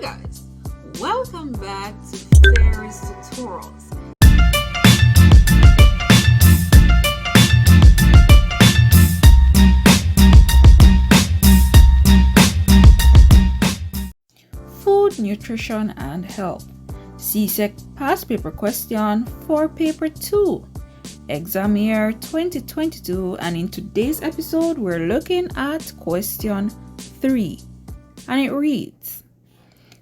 Hi guys, welcome back to Fairies Tutorials. Food, Nutrition and Health. CSEC past paper question for paper 2. Exam year 2022, and in today's episode we're looking at question 3. And it reads,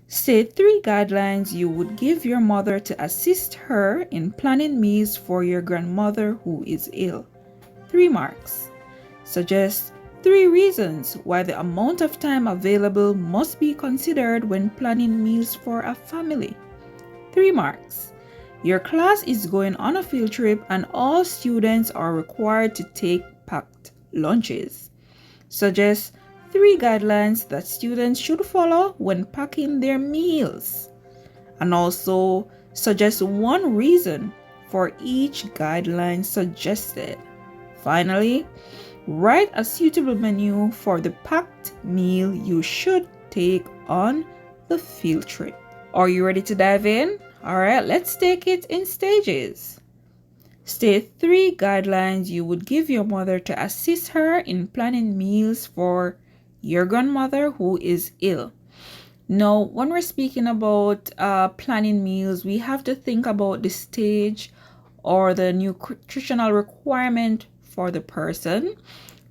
state 3 guidelines you would give your mother to assist her in planning meals for your grandmother who is ill. 3 marks. Suggest 3 reasons why the amount of time available must be considered when planning meals for a family. 3 marks. Your class is going on a field trip and all students are required to take packed lunches. Suggest 3 guidelines that students should follow when packing their meals. And also suggest 1 reason for each guideline suggested. Finally, write a suitable menu for the packed meal you should take on the field trip. Are you ready to dive in? Alright, let's take it in stages. State 3 guidelines you would give your mother to assist her in planning meals for your grandmother who is ill. Now, when we're speaking about planning meals, we have to think about the stage or the nutritional requirement for the person,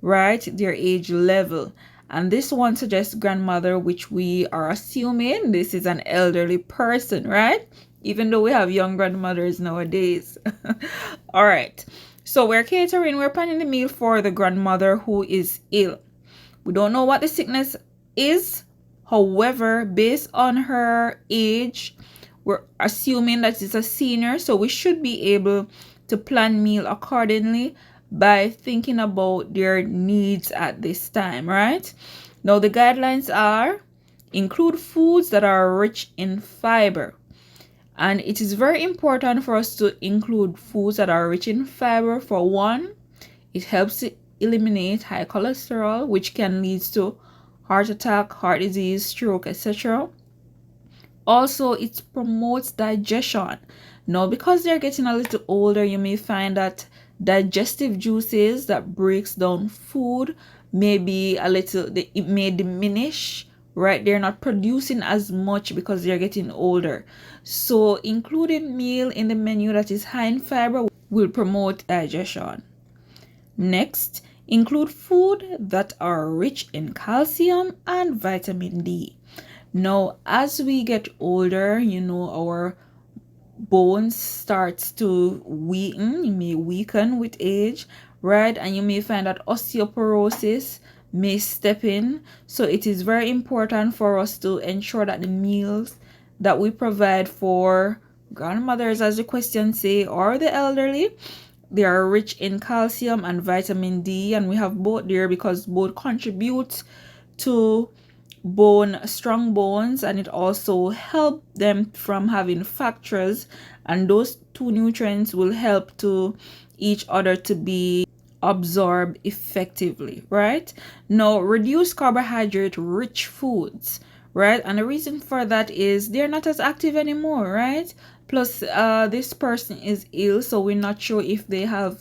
right? Their age level. And this one suggests grandmother, which we are assuming this is an elderly person, right? Even though we have young grandmothers nowadays. All right. So we're planning the meal for the grandmother who is ill. We don't know what the sickness is. However, based on her age, we're assuming that it's a senior. So we should be able to plan meal accordingly by thinking about their needs at this time, right? Now, the guidelines are include foods that are rich in fiber. And it is very important for us to include foods that are rich in fiber. For one, it helps to eliminate high cholesterol, which can lead to heart attack, heart disease, stroke, etc. Also, it promotes digestion. Now, because they're getting a little older, you may find that digestive juices that breaks down food it may diminish, right? They're not producing as much because they're getting older. So including meal in the menu that is high in fiber will promote digestion. Next, include food that are rich in calcium and vitamin D. Now, as we get older, our bones starts to weaken. You may weaken with age, right? And you may find that osteoporosis may step in. So it is very important for us to ensure that the meals that we provide for grandmothers, as the question say, or the elderly, they are rich in calcium and vitamin D, and we have both there because both contribute to strong bones, and it also help them from having fractures, and those 2 nutrients will help to each other to be absorbed effectively, right? Now, reduce carbohydrate rich foods, right? And the reason for that is they're not as active anymore, right? Plus this person is ill, so we're not sure if they're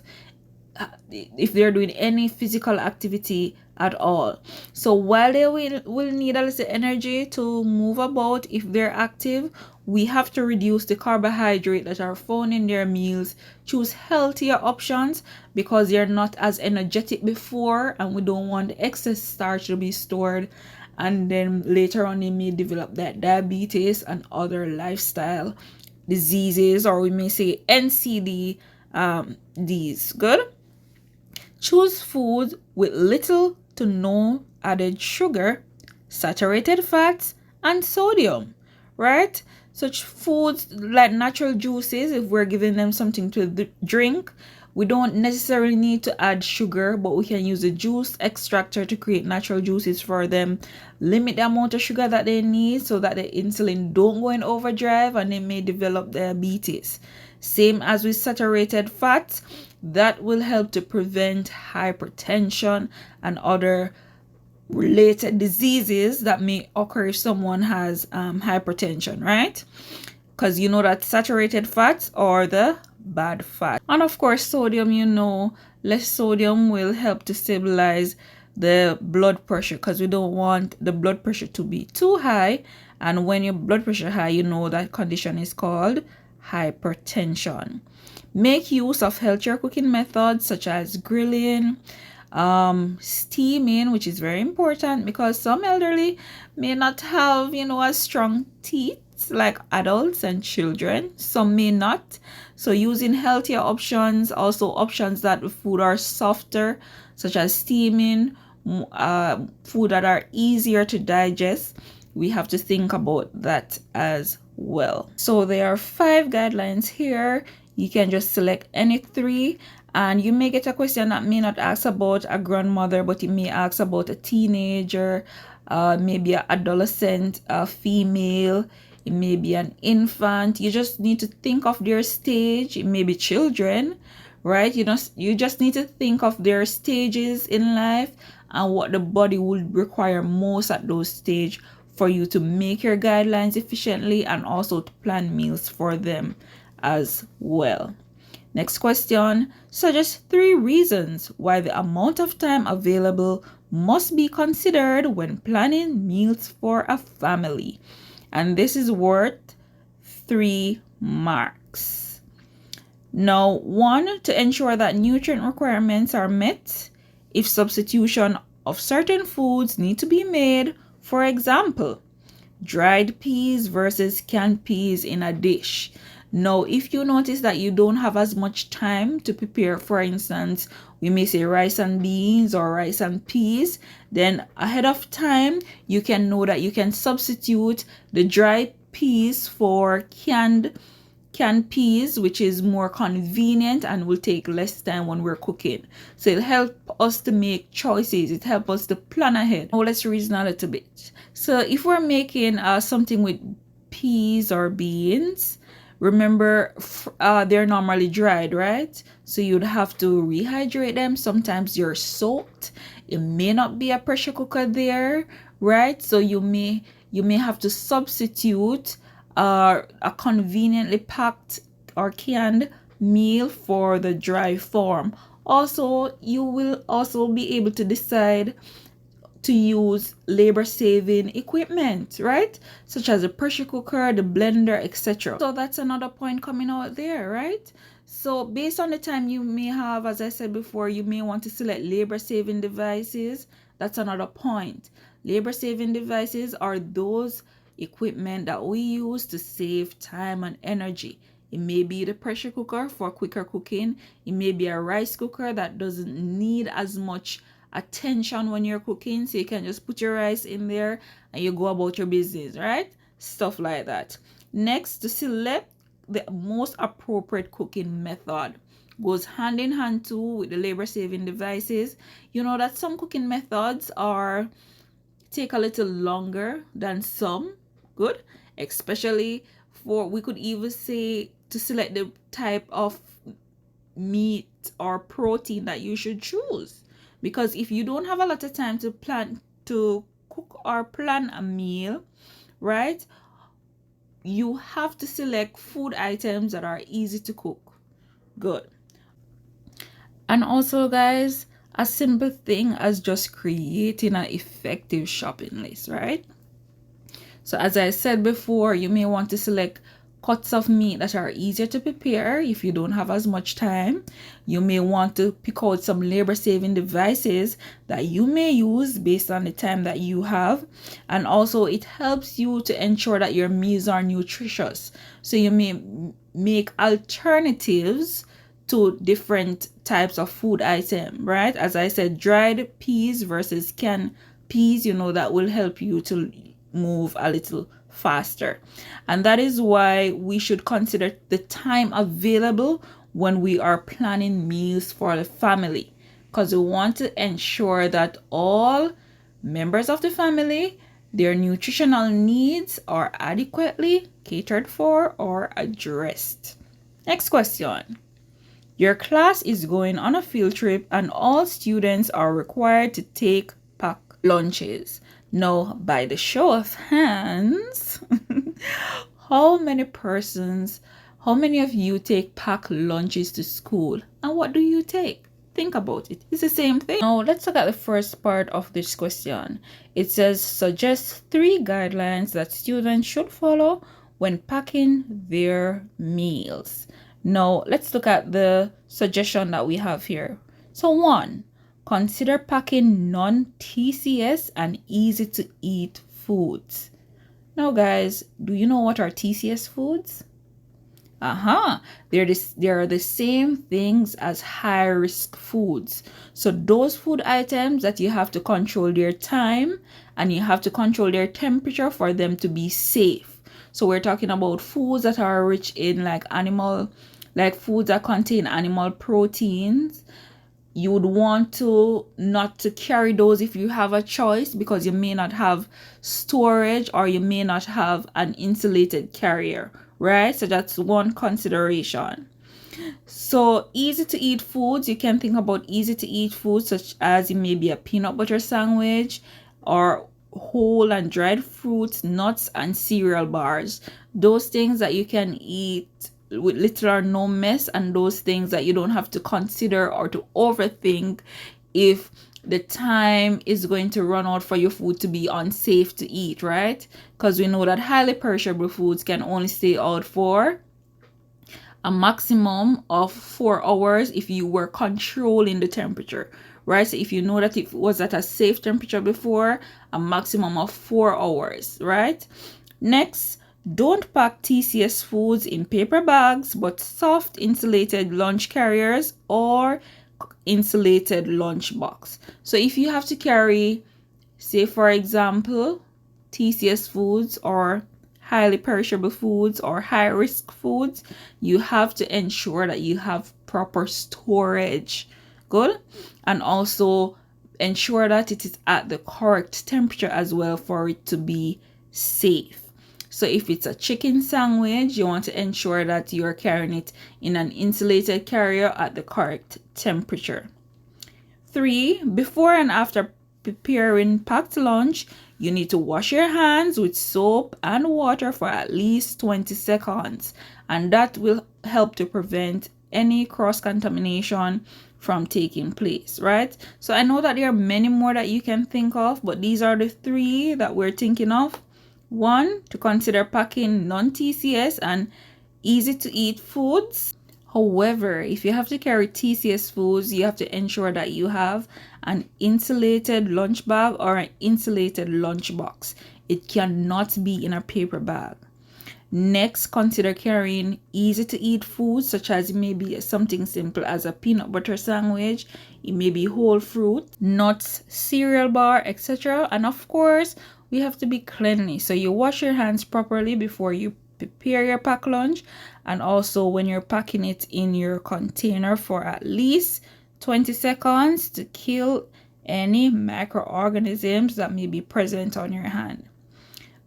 doing any physical activity at all. So while they will need a little energy to move about, if they're active, we have to reduce the carbohydrate that are found in their meals, choose healthier options because they're not as energetic before, and we don't want the excess starch to be stored, and then later on they may develop that diabetes and other lifestyle diseases, or we may say NCD. These good. Choose foods with little to no added sugar, saturated fats, and sodium, right? Such foods like natural juices, if we're giving them something to drink, we don't necessarily need to add sugar, but we can use a juice extractor to create natural juices for them. Limit the amount of sugar that they need so that the insulin don't go in overdrive and they may develop diabetes. Same as with saturated fats, that will help to prevent hypertension and other related diseases that may occur if someone has hypertension, right? Because you know that saturated fats are the bad fat. And of course, sodium, less sodium will help to stabilize the blood pressure, because we don't want the blood pressure to be too high. And when your blood pressure high, that condition is called hypertension. Make use of healthier cooking methods such as grilling, steaming, which is very important because some elderly may not have, as strong teeth like adults and children. Some may not. So using healthier options, also options that the food are softer, such as steaming, food that are easier to digest. We have to think about that as well. So there are 5 guidelines here. You can just select any 3, and you may get a question that may not ask about a grandmother, but it may ask about a teenager, maybe an adolescent, a female, it may be an infant. You just need to think of their stage. It may be children, right? You just need to think of their stages in life and what the body would require most at those stages for you to make your guidelines efficiently and also to plan meals for them as well. Next question. Suggest 3 reasons why the amount of time available must be considered when planning meals for a family. And this is worth 3 marks. Now, 1, to ensure that nutrient requirements are met. If substitution of certain foods need to be made, for example, dried peas versus canned peas in a dish. Now, if you notice that you don't have as much time to prepare, for instance, we may say rice and beans or rice and peas, then ahead of time, you can know that you can substitute the dried peas for canned peas, which is more convenient and will take less time when we're cooking. So it'll help us to make choices. It helps us to plan ahead. Now let's reason a little bit. So if we're making something with peas or beans, remember they're normally dried, right? So you'd have to rehydrate them. Sometimes you're soaked. It may not be a pressure cooker there, right? So you may have to substitute a conveniently packed or canned meal for the dry form. Also, you will also be able to decide to use labor-saving equipment, right? Such as a pressure cooker, the blender, etc. So that's another point coming out there, right? So based on the time you may have, as I said before, you may want to select labor-saving devices. That's another point. Labor-saving devices are those equipment that we use to save time and energy. It may be the pressure cooker for quicker cooking. It may be a rice cooker that doesn't need as much attention when you're cooking, so you can just put your rice in there and you go about your business, right? Stuff like that. Next, to select the most appropriate cooking method goes hand in hand too with the labor-saving devices. You know that some cooking methods take a little longer than some. Good, especially for, we could even say, to select the type of meat or protein that you should choose. Because if you don't have a lot of time to cook or plan a meal, right, you have to select food items that are easy to cook. Good. And also, guys, a simple thing as just creating an effective shopping list, right? So as I said before, you may want to select cuts of meat that are easier to prepare if you don't have as much time. You may want to pick out some labor-saving devices that you may use based on the time that you have. And also it helps you to ensure that your meals are nutritious. So you may make alternatives to different types of food item, right? As I said, dried peas versus canned peas, that will help you to move a little faster. And that is why we should consider the time available when we are planning meals for the family, because we want to ensure that all members of the family, their nutritional needs are adequately catered for or addressed. Next question. Your class is going on a field trip and all students are required to take pack lunches. Now, by the show of hands, how many persons, how many of you take packed lunches to school? And what do you take? Think about it. It's the same thing. Now, let's look at the first part of this question. It says, suggest 3 guidelines that students should follow when packing their meals. Now, let's look at the suggestion that we have here. So 1, consider packing non-TCS and easy to eat foods. Now guys, do you know what are TCS foods? They're the same things as high risk foods. So those food items that you have to control their time and you have to control their temperature for them to be safe. So we're talking about foods that are rich in like foods that contain animal proteins. You would want to not to carry those if you have a choice, because you may not have storage or you may not have an insulated carrier, right? So that's one consideration. So easy to eat foods, you can think about easy to eat foods such as it may be a peanut butter sandwich or whole and dried fruits, nuts, and cereal bars. Those things that you can eat with little or no mess, and those things that you don't have to consider or to overthink if the time is going to run out for your food to be unsafe to eat, right? Because we know that highly perishable foods can only stay out for a maximum of 4 hours if you were controlling the temperature, right? So if you know that it was at a safe temperature before, a maximum of 4 hours, right? Next, don't pack TCS foods in paper bags, but soft insulated lunch carriers or insulated lunch box. So if you have to carry, say for example, TCS foods or highly perishable foods or high risk foods, you have to ensure that you have proper storage. Good. And also ensure that it is at the correct temperature as well for it to be safe. So if it's a chicken sandwich, you want to ensure that you're carrying it in an insulated carrier at the correct temperature. 3, before and after preparing packed lunch, you need to wash your hands with soap and water for at least 20 seconds. And that will help to prevent any cross-contamination from taking place, right? So I know that there are many more that you can think of, but these are the 3 that we're thinking of. 1, to consider packing non-TCS and easy to eat foods. However, if you have to carry TCS foods, you have to ensure that you have an insulated lunch bag or an insulated lunch box. It cannot be in a paper bag. Next, consider carrying easy to eat foods such as maybe something simple as a peanut butter sandwich. It may be whole fruit, nuts, cereal bar, etc. And of course, we have to be cleanly. So you wash your hands properly before you prepare your packed lunch, and also when you're packing it in your container for at least 20 seconds to kill any microorganisms that may be present on your hand.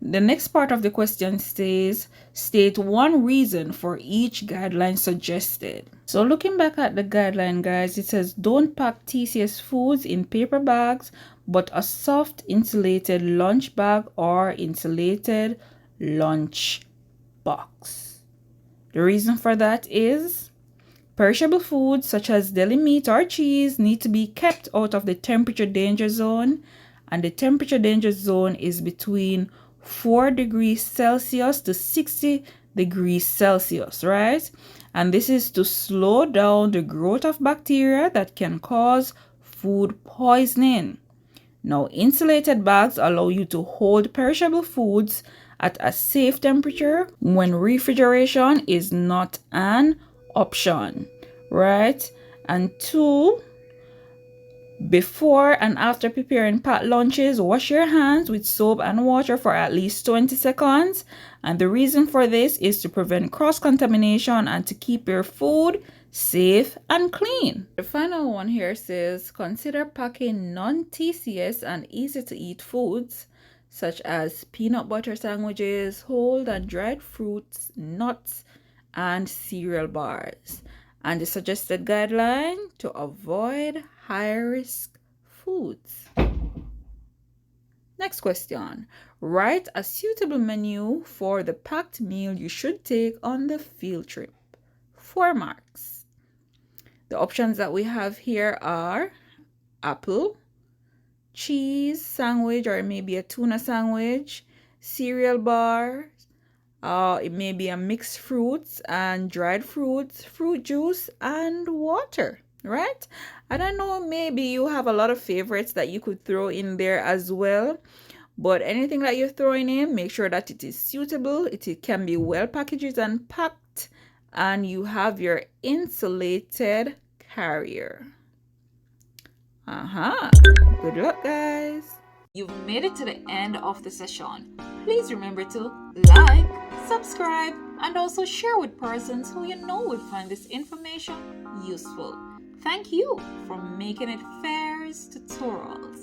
The next part of the question says, state 1 reason for each guideline suggested. So looking back at the guideline, guys, it says don't pack TCS foods in paper bags, but a soft insulated lunch bag or insulated lunch box. The reason for that is perishable foods such as deli meat or cheese need to be kept out of the temperature danger zone, and the temperature danger zone is between 4 degrees Celsius to 60 degrees Celsius, right? And this is to slow down the growth of bacteria that can cause food poisoning. Now, insulated bags allow you to hold perishable foods at a safe temperature when refrigeration is not an option, right? And 2, before and after preparing packed lunches, wash your hands with soap and water for at least 20 seconds. And the reason for this is to prevent cross-contamination and to keep your food safe and clean. The final one here says, consider packing non-TCS and easy-to-eat foods such as peanut butter sandwiches, whole and dried fruits, nuts, and cereal bars. And the suggested guideline to avoid high-risk foods. Next question. Write a suitable menu for the packed meal you should take on the field trip. 4 marks. The options that we have here are apple, cheese sandwich, or maybe a tuna sandwich, cereal bar, it may be a mixed fruits and dried fruits, fruit juice, and water, right? And I know maybe you have a lot of favorites that you could throw in there as well. But anything that you're throwing in, make sure that it is suitable, it can be well packaged and packed, and you have your insulated carrier. Good luck, guys. You've made it to the end of the session. Please remember to like, subscribe, and also share with persons who you know would find this information useful. Thank you for making it FAIR's Tutorials.